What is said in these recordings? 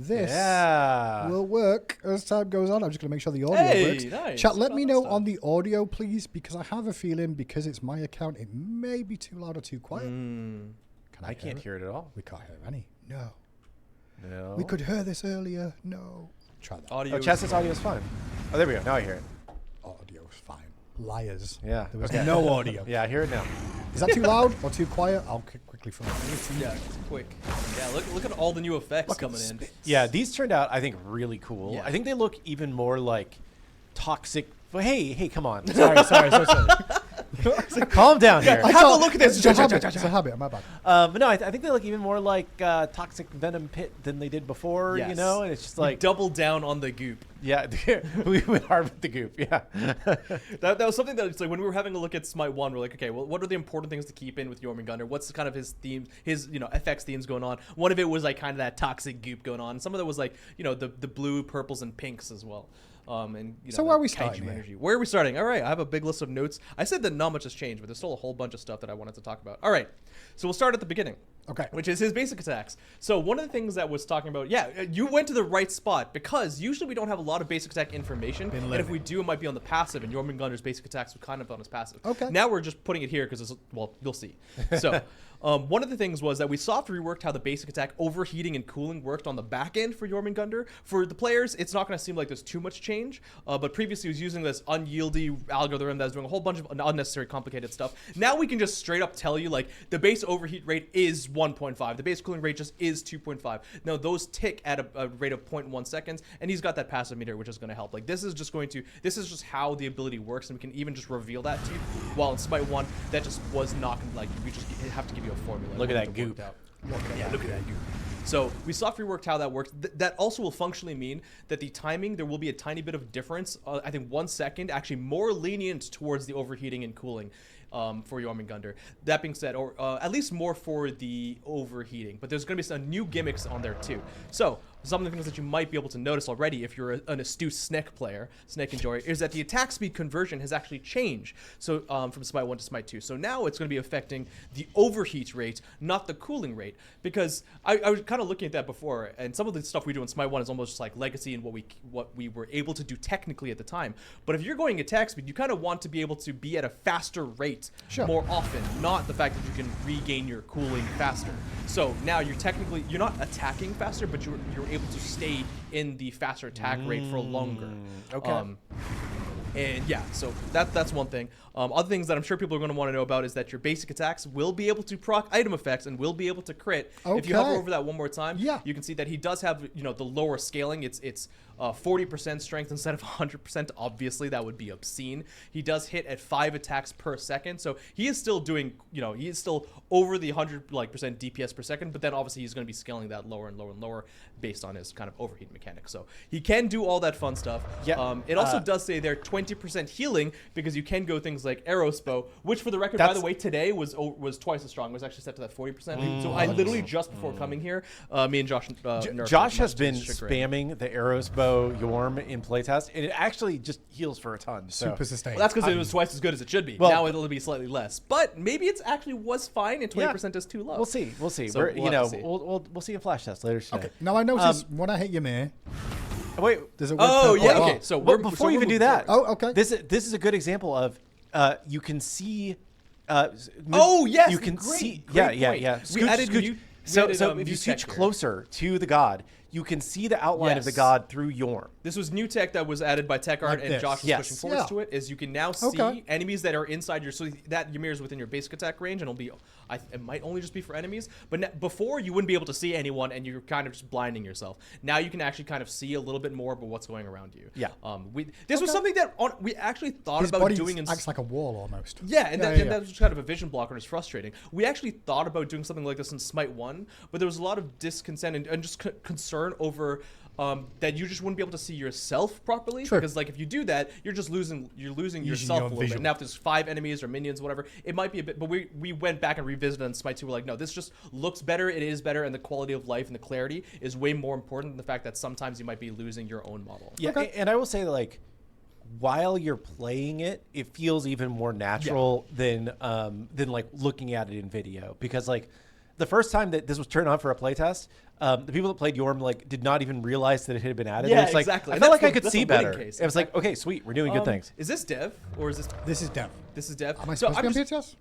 this will work as time goes on. I'm just going to make sure the audio works. Nice. Chat, let me know on the audio, please, because I have a feeling because it's my account, it may be too loud or too quiet. I can't hear it at all. We can't hear any. No. No. We could hear this earlier. No. Try that. Audio. Oh, Chess's audio is fine. Oh, there we go. Now I hear it. Audio's fine. Liars. Yeah. There was no audio. Yeah, I hear it now. Is that too loud or too quiet? I'll quickly find it. Yeah, it's quick. Yeah, look at all the new effects coming in. Yeah, these turned out, I think, really cool. Yeah. I think they look even more like toxic. Well, hey, come on. Sorry. Calm down here. Have a look at this. It's a habit. My bad. But no, I think they look even more like toxic venom pit than they did before. Yes. You know, and it's just like double down on the goop. Yeah, we went hard with the goop. Yeah, that was something that it's like when we were having a look at Smite 1, we're like, okay, well, what are the important things to keep in with Jormungandr? What's kind of his theme, his FX themes going on? One of it was like kind of that toxic goop going on. Some of it was like the blue, purples, and pinks as well. So where are we starting? Energy. Where are we starting? All right, I have a big list of notes. I said that not much has changed, but there's still a whole bunch of stuff that I wanted to talk about. All right, so we'll start at the beginning. Okay. Which is his basic attacks. So one of the things that was talking about, you went to the right spot because usually we don't have a lot of basic attack information. And if we do, it might be on the passive, and Jormungandr's basic attacks were kind of on his passive. Okay. Now we're just putting it here because, well, you'll see. So one of the things was that we soft reworked how the basic attack overheating and cooling worked on the back end for Jormungandr. For the players, it's not going to seem like there's too much change, but previously he was using this unyieldy algorithm that was doing a whole bunch of unnecessary complicated stuff. Now we can just straight up tell you, like, the base overheat rate is 1.5. The base cooling rate just is 2.5. Now those tick at a rate of 0.1 seconds, and he's got that passive meter, which is going to help. Like, this is just how the ability works, and we can even just reveal that to you. While in Smite 1, that just was not, like, we just have to give you a formula. Look at that goop. Look at that goop. So we soft reworked how that works. That also will functionally mean that the timing, there will be a tiny bit of difference. I think 1 second, actually more lenient towards the overheating and cooling for Jormungandr. That being said, or at least more for the overheating. But there's going to be some new gimmicks on there too. So some of the things that you might be able to notice already if you're an astute Snake player, Snake enjoyer, is that the attack speed conversion has actually changed. So from Smite 1 to Smite 2. So now it's going to be affecting the overheat rate, not the cooling rate. Because I was kind of looking at that before, and some of the stuff we do in Smite 1 is almost like legacy and what we were able to do technically at the time. But if you're going attack speed, you kind of want to be able to be at a faster rate more often, not the fact that you can regain your cooling faster. So now you're not attacking faster, but you're able to stay in the faster attack rate for longer. Okay. And yeah, so that's one thing. Other things that I'm sure people are going to want to know about is that your basic attacks will be able to proc item effects and will be able to crit. Okay. If you hover over that one more time, you can see that he does have the lower scaling. It's 40% strength instead of 100%. Obviously, that would be obscene. He does hit at 5 attacks per second, so he is still doing he is still over the 100% DPS per second. But then obviously he's going to be scaling that lower and lower and lower based on his kind of overheat mechanics. So he can do all that fun stuff. Yeah. It also does say there 20% healing because you can go things like Arrow Bow, which for the record, by the way, today was twice as strong. It was actually set to that 40%. So I literally just before coming here, me and Josh, Josh has been spamming the Arrows Bow Yorm in playtest, and it actually just heals for a ton. So. Super sustained. Well, that's because it was twice as good as it should be. Well, now it'll be slightly less, but maybe it actually was fine, and 20% is too low. We'll see. We'll see. So we'll see a flash test later today. Okay. Now I noticed when I hit Ymir. Wait. There's a okay. So before you even do that, okay. This is a good example of you can see. Yes. You can great, see. Great Yeah. point. We added new. So if you scooch closer to the god, you can see the outline of the god through Yorm. This was new tech that was added by Tech Art, and Josh was pushing forwards to it. Is you can now see enemies that are inside your, so that Ymir is within your basic attack range, and it'll be, it might only just be for enemies. But before you wouldn't be able to see anyone, and you're kind of just blinding yourself. Now you can actually kind of see a little bit more about what's going around you. Yeah. This was something that we actually thought about doing. His body acts like a wall almost. Yeah, and that was kind of a vision blocker, and it's frustrating. We actually thought about doing something like this in Smite 1, but there was a lot of discontent and just concern over that you just wouldn't be able to see yourself properly. True. Because like if you do that, you're losing yourself a little bit. Now if there's 5 enemies or minions, whatever, it might be a bit. But we went back and revisited on Smite 2. We're like, no, this just looks better. It is better, and the quality of life and the clarity is way more important than the fact that sometimes you might be losing your own model. Yeah, and I will say that, like, while you're playing it, it feels even more natural than like looking at it in video, because like the first time that this was turned on for a playtest, the people that played Jorm like did not even realize that it had been added. Yeah, It's like, exactly. I And felt like that's I could the see winning better. case. It was like, okay, sweet, we're doing good things. Is this dev or is this? This is dev. This is dev. Am I supposed to be on PTS?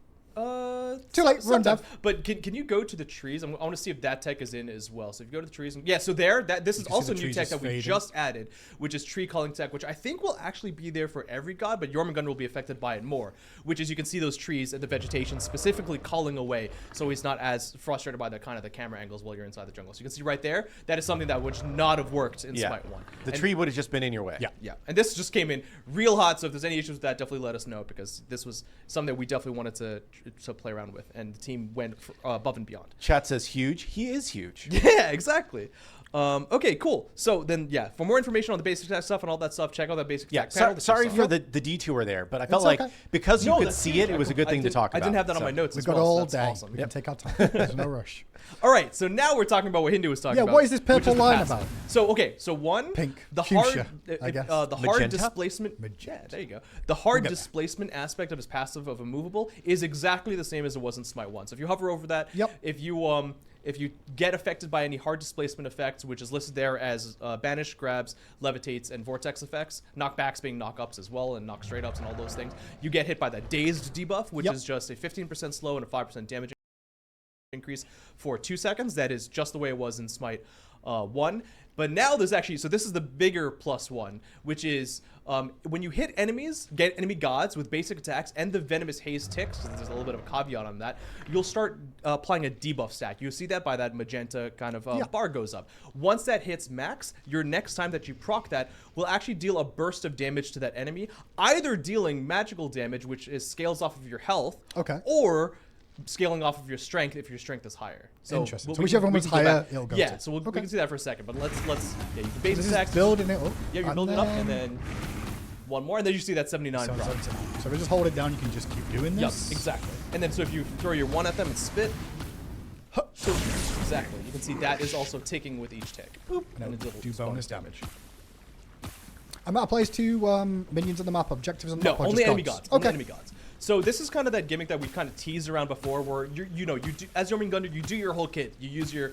Too late, run sometimes. dev. But can you go to the trees? I want to see if that tech is in as well. So if you go to the trees, and, yeah. So this is can see also the new trees tech just that we fading. just added, which is tree culling tech, which I think will actually be there for every god, but Jormungandr will be affected by it more. Which is you can see those trees and the vegetation specifically culling away, so he's not as frustrated by the kind of the camera angles while you're inside the jungle. So you can see right there, that is something that would not have worked in Smite 1. The tree would have just been in your way. Yeah, and this just came in real hot. So if there's any issues with that, definitely let us know, because this was something that we definitely wanted to play around with, and the team went above and beyond. Chat says huge. He is huge. Yeah, exactly. Okay, cool. So then, yeah, for more information on the basic tech stuff and all that stuff, check out that basic tech panel. Sorry for the detour there, but I felt like because you could see it, it was a good thing to talk about. I didn't have that on my notes. We've as got well, all so that's day. awesome. We can take our time. There's no rush. All right, so now we're talking about what Hindu was talking about. Yeah, what is this which purple the line passive. about? So okay, so one, Pink. the Fuchsia, hard, I guess. the hard Magenta? displacement. Magenta. Yeah, there you go. The hard there. displacement aspect of his passive of immovable is exactly the same as it was in Smite 1. So if you hover over that, if you get affected by any hard displacement effects, which is listed there as banish, grabs, levitates, and vortex effects, knockbacks being knock-ups as well, and knock straight-ups and all those things, you get hit by that dazed debuff, which is just a 15% slow and a 5% damage increase for 2 seconds. That is just the way it was in Smite 1. But now there's actually, so this is the bigger +1, which is when you hit enemies, get enemy gods with basic attacks and the Venomous Haze ticks, because there's a little bit of a caveat on that, you'll start applying a debuff stack. You'll see that by that magenta kind of bar goes up. Once that hits max, your next time that you proc that will actually deal a burst of damage to that enemy, either dealing magical damage, which is scales off of your health, or scaling off of your strength if your strength is higher. So interesting. So whichever one's higher, it'll go to. So we can see that for a second, but let's you can base This attacks. is building it up. Yeah, you're building it up, and then one more, and then you see that 79 drop. So if we just hold it down, you can just keep doing this. Yep, exactly. And then so if you throw your one at them and spit, exactly. You can see that is also ticking with each tick. Boop. And it'll do bonus damage. I'm out of place to minions on the map, objectives on the map. No, only enemy gods. Only Okay. enemy gods. So this is kind of that gimmick that we kind of teased around before, where you do, as Jormungandr, you do your whole kit. You use your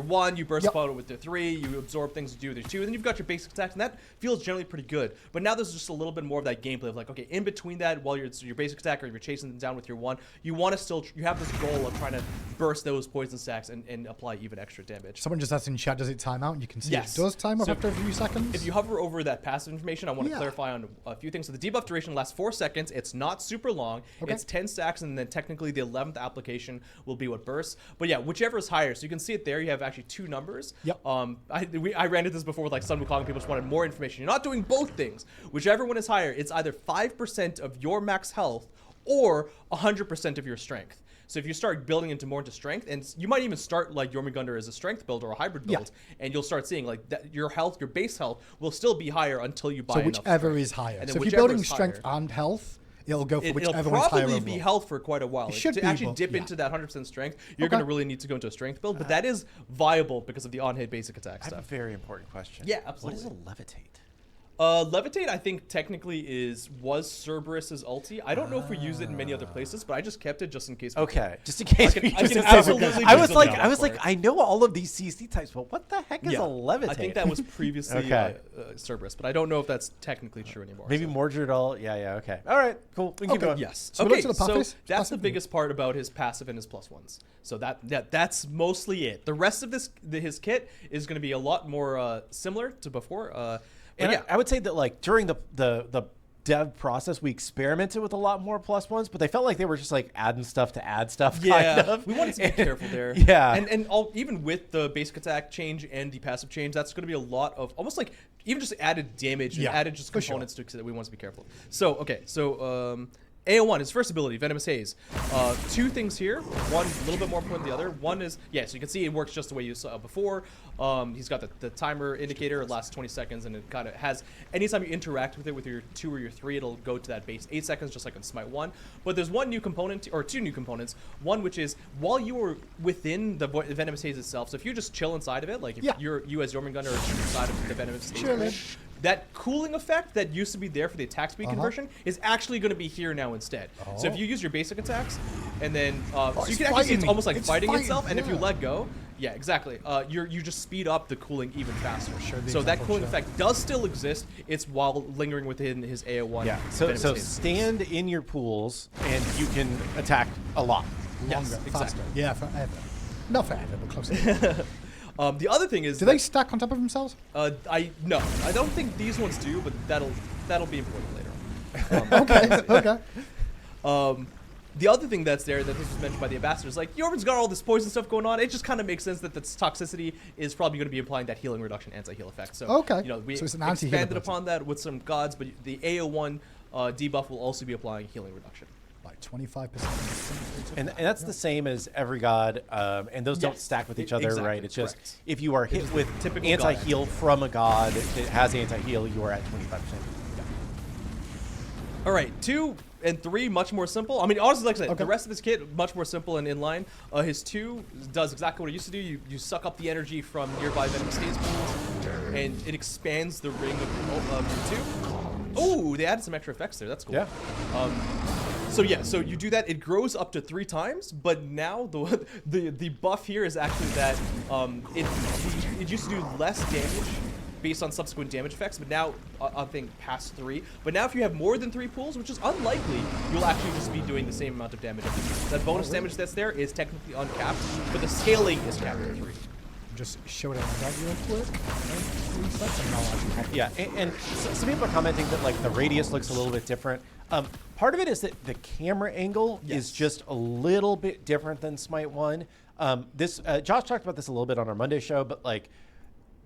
one, you burst opponent with the 3, you absorb things, you do with the 2, and then you've got your basic attacks, and that feels generally pretty good. But now there's just a little bit more of that gameplay of like, okay, in between that, while your basic attack or you're chasing them down with your 1, you want to still, you have this goal of trying to burst those poison stacks and apply even extra damage. Someone just asked in chat, does it time out? And you can see Yes. it does time out So after a few seconds. If you hover over that passive information, I want to clarify on a few things. So the debuff duration lasts 4 seconds. It's not super long. It's 10 stacks, and then technically the 11th application will be what bursts. But yeah, whichever is higher. So you can see it there. You have actually 2 numbers. Yep. I ran into this before with like Sun Wukong. People just wanted more information. You're not doing both things. Whichever one is higher, it's either 5% of your max health or 100% of your strength. So if you start building into strength, and you might even start like Jormungandr as a strength build or a hybrid build, and you'll start seeing like that your health, your base health will still be higher until you buy enough whichever strength. is higher. And So then if you're building whichever is strength higher, and health, it'll go for whichever it'll one's higher probably be overall. health for quite a while. It should to be, actually but dip yeah. into that 100% strength, you're going to really need to go into a strength build, but that is viable because of the on-hit basic attack I have a stuff. very important question. Yeah, absolutely. What is a levitate? Levitate, I think technically was Cerberus's ulti. I don't know if we use it in many other places, but I just kept it just in case. Okay, just in case. I can absolutely. I was like, I know all of these CC types, but what the heck is a levitate? I think that was previously Cerberus, but I don't know if that's technically true anymore. Maybe Mordredal. Yeah. Okay. All right. Cool. We can keep going. Yes. So Okay. the So passive? that's the biggest part about his passive and his +1s. So that's mostly it. The rest of his kit is going to be a lot more similar to before. And I would say that like during the dev process, we experimented with a lot more +1s, but they felt like they were just like adding stuff to add stuff. Yeah, kind of. we wanted to be careful there. Yeah, and even with the basic attack change and the passive change, that's going to be a lot of almost like even just added damage and added just components to that we want to be careful. So okay, so AO1, his first ability, Venomous Haze. 2 things here. One a little bit more important than the other. One is, so you can see it works just the way you saw before. He's got the timer indicator. It lasts 20 seconds, and it kind of has, anytime you interact with it with your 2 or your 3, it'll go to that base 8 seconds, just like in Smite 1. But there's one new component, or 2 new components. One which is, while you are within the Venomous Haze itself, so if you just chill inside of it, like if you as Jormungandr are inside of the Venomous Haze, that cooling effect that used to be there for the attack speed conversion is actually going to be here now instead. So if you use your basic attacks, and then so you it's can actually see it's fighting me. almost like It's fighting fighting, itself, and if you yeah. let go, yeah, exactly, you just speed up the cooling even faster. Show the So that example, cooling sure. effect does still exist. It's while lingering within his AO1. Yeah. So Venomous Haze. stand in your pools and you can attack a lot. Yes, Longer, exactly. faster. Yeah, forever. Not forever, but close enough. The other thing is, Do they stack on top of themselves? no, I don't think these ones do, but that'll be important later on. Okay. The other thing that's there that this was mentioned by the ambassadors, like Jormungandr's got all this poison stuff going on. It just kind of makes sense that its toxicity is probably going to be implying that healing reduction, anti-heal effect. So Okay. you know, we So it's an anti-heal expanded ability. upon that with some gods, but the AO1 debuff will also be applying healing reduction. Like 25%. And that's the same as every god, and those don't Yes, stack with each other, exactly, right? It's just correct. if you are hit is with the typical god anti-heal from a god that has anti-heal, you are at 25%. All right, 2 and 3 much more simple. I mean, honestly, like I said, Okay. the rest of his kit much more simple and inline. His 2 does exactly what it used to do. You suck up the energy from nearby Venomous Haze pools, and it expands the ring of your 2. Oh, they added some extra effects there. That's cool. Yeah. So yeah, so you do that. It grows up to 3 times, but now the buff here is actually that it used to do less damage based on subsequent damage effects, but now I think past 3. But now if you have more than 3 pools, which is unlikely, you'll actually just be doing the same amount of damage. That bonus damage that's there is technically uncapped, but the scaling is capped at 3. Just show it on that real quick. 3 sets and I'll actually have it. Yeah, and some people are commenting that like the radius looks a little bit different. Part of it is that the camera angle Yes. is just a little bit different than Smite 1. Josh talked about this a little bit on our Monday show, but like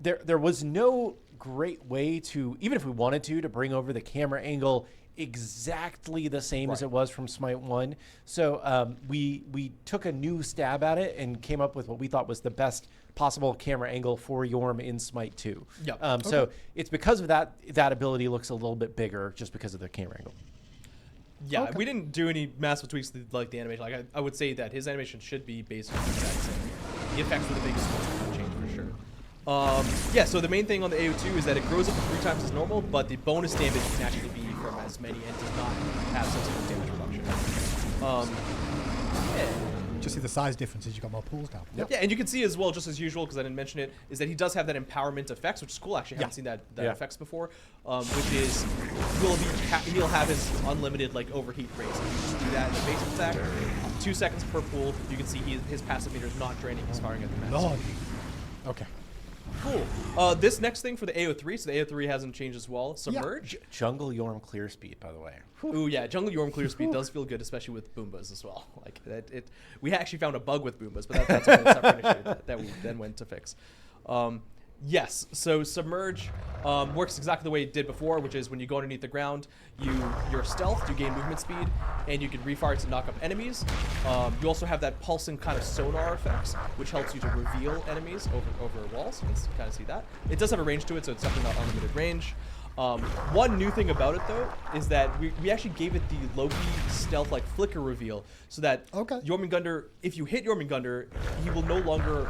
there was no great way to, even if we wanted to bring over the camera angle exactly the same as Right. it was from Smite 1. So we took a new stab at it and came up with what we thought was the best possible camera angle for Jorm in Smite 2. Yeah. So it's because of that ability looks a little bit bigger just because of the camera angle. Yeah, Okay. we didn't do any massive tweaks to like the animation. Like I would say that his animation should be basically the exact same. The effects were the biggest ones that would change for sure. Yeah, so the main thing on the AO2 is that it grows up to 3 times as normal, but the bonus damage can actually be from as many and does not have subsequent damage reduction. Yeah. Just see the size differences. You got more pools now. Yep. Yeah, and you can see as well, just as usual, because I didn't mention it, is that he does have that empowerment effects, which is cool. Actually, I haven't seen that Yeah. effects before, which is he'll have his unlimited like overheat rate. So you just do that in the basic attack, 2 seconds per pool. You can see his passive meter is not draining. He's firing at the max. Lord. Okay. Cool. This next thing for the AO3, so the AO3 hasn't changed as well. Submerge. Jungle Jorm clear speed, by the way. Ooh, yeah, Jungle Jorm clear speed does feel good, especially with Boombas as well. Like that, we actually found a bug with Boombas, but that's a whole separate issue that we then went to fix. Yes, so Submerge works exactly the way it did before, which is when you go underneath the ground, you're stealth, you gain movement speed, and you can refire to knock up enemies. You also have that pulsing kind of sonar effects, which helps you to reveal enemies over walls. You can kind of see that. It does have a range to it, so it's definitely not unlimited range. One new thing about it, though, is that we actually gave it the Loki stealth like flicker reveal, so that Jormungandr, if you hit Jormungandr, he will no longer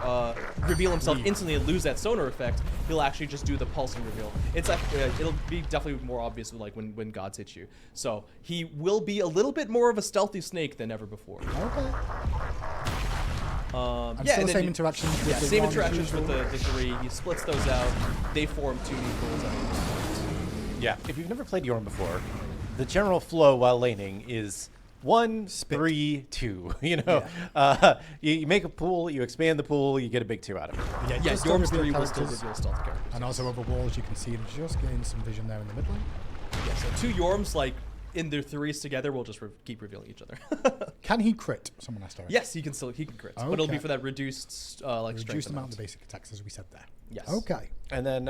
reveal himself instantly and lose that sonar effect. He'll actually just do the pulsing reveal. It's like it'll be definitely more obvious with, like when gods hit you. So he will be a little bit more of a stealthy snake than ever before. Okay. Yeah, still and the then same interactions with yeah, the same one as interactions with usual? the 3. He splits those out. They form 2 new pools. Yeah. If you've never played Jorm before, the general flow while laning is 1, 3, 2. You know, you make a pool, you expand the pool, you get a big 2 out of it. Yeah, Yeah, just still Jorm's 3 reveal will still characters. reveal stealth characters. And also over walls, you can see and just gain some vision there in the mid lane. Yeah, so 2 Jorms, like, in their 3s together, will just keep revealing each other. Can he crit? Someone asked already. Yes, he can crit, but it'll be Okay. for that reduced, like, strength Reduce the amount amount. of the basic attacks, as we said there. Yes. Okay. And then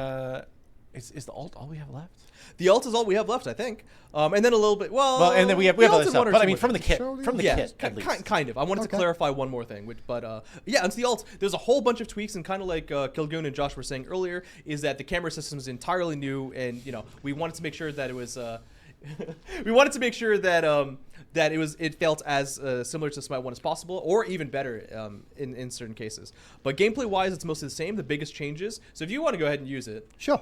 is the ult all we have left? The ult is all we have left, I think. And then a little bit, well, And then we have the other ult and stuff. one or But I two mean, more from the things. kit, from the Yeah, kit, at least. kind of. I wanted to Okay. clarify one more thing, but yeah, it's the ult. There's a whole bunch of tweaks, and kind of like Kilgoon and Josh were saying earlier, is that the camera system is entirely new, and we wanted to make sure that it was. We wanted to make sure that that it felt as similar to Smite 1 as possible, or even better in certain cases. But gameplay wise, it's mostly the same. The biggest changes. So if you want to go ahead and use it, Sure.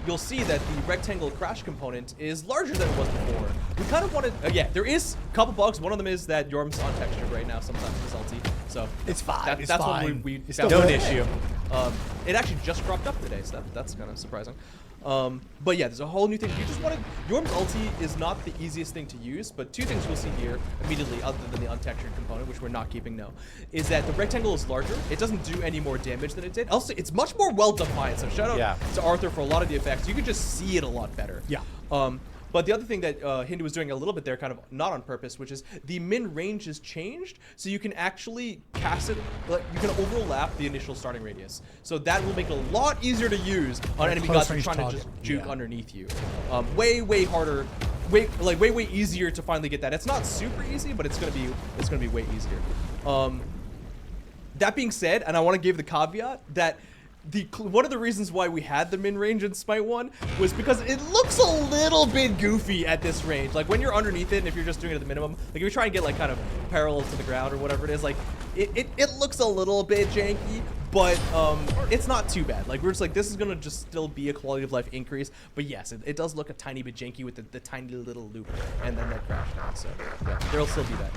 you'll see that the rectangle crash component is larger than it was before. We kind of wanted, yeah, there is a couple bugs. One of them is that Yorm's untextured right now, sometimes it's salty. So It's fine. That's it's what fine. we It's found still out no today. issue. It actually just cropped up today, so that's kind of surprising. But yeah, there's a whole new thing. You just want to. Yorm's ulti is not the easiest thing to use, but two things we'll see here immediately, other than the untextured component, which we're not keeping no, is that the rectangle is larger. It doesn't do any more damage than it did. Also, it's much more well defined. So shout out to Arthur for a lot of the effects. You can just see it a lot better. Yeah. But the other thing that Hindu was doing a little bit there, kind of not on purpose, which is the min range is changed, so you can actually cast it, like you can overlap the initial starting radius. So that will make it a lot easier to use on enemy gods who are trying to just juke underneath you. Way harder, way easier to finally get that. It's not super easy, but it's gonna be way easier. That being said, and I want to give the caveat that one of the reasons why we had the min range in Smite 1 was because it looks a little bit goofy at this range. Like when you're underneath it and if you're just doing it at the minimum, like if you try and get like kind of parallel to the ground or whatever it is, like it looks a little bit janky, but it's not too bad. Like we're just like, this is gonna just still be a quality of life increase. But yes, it does look a tiny bit janky with the tiny little loop and then that crash down. So yeah, there'll still be that.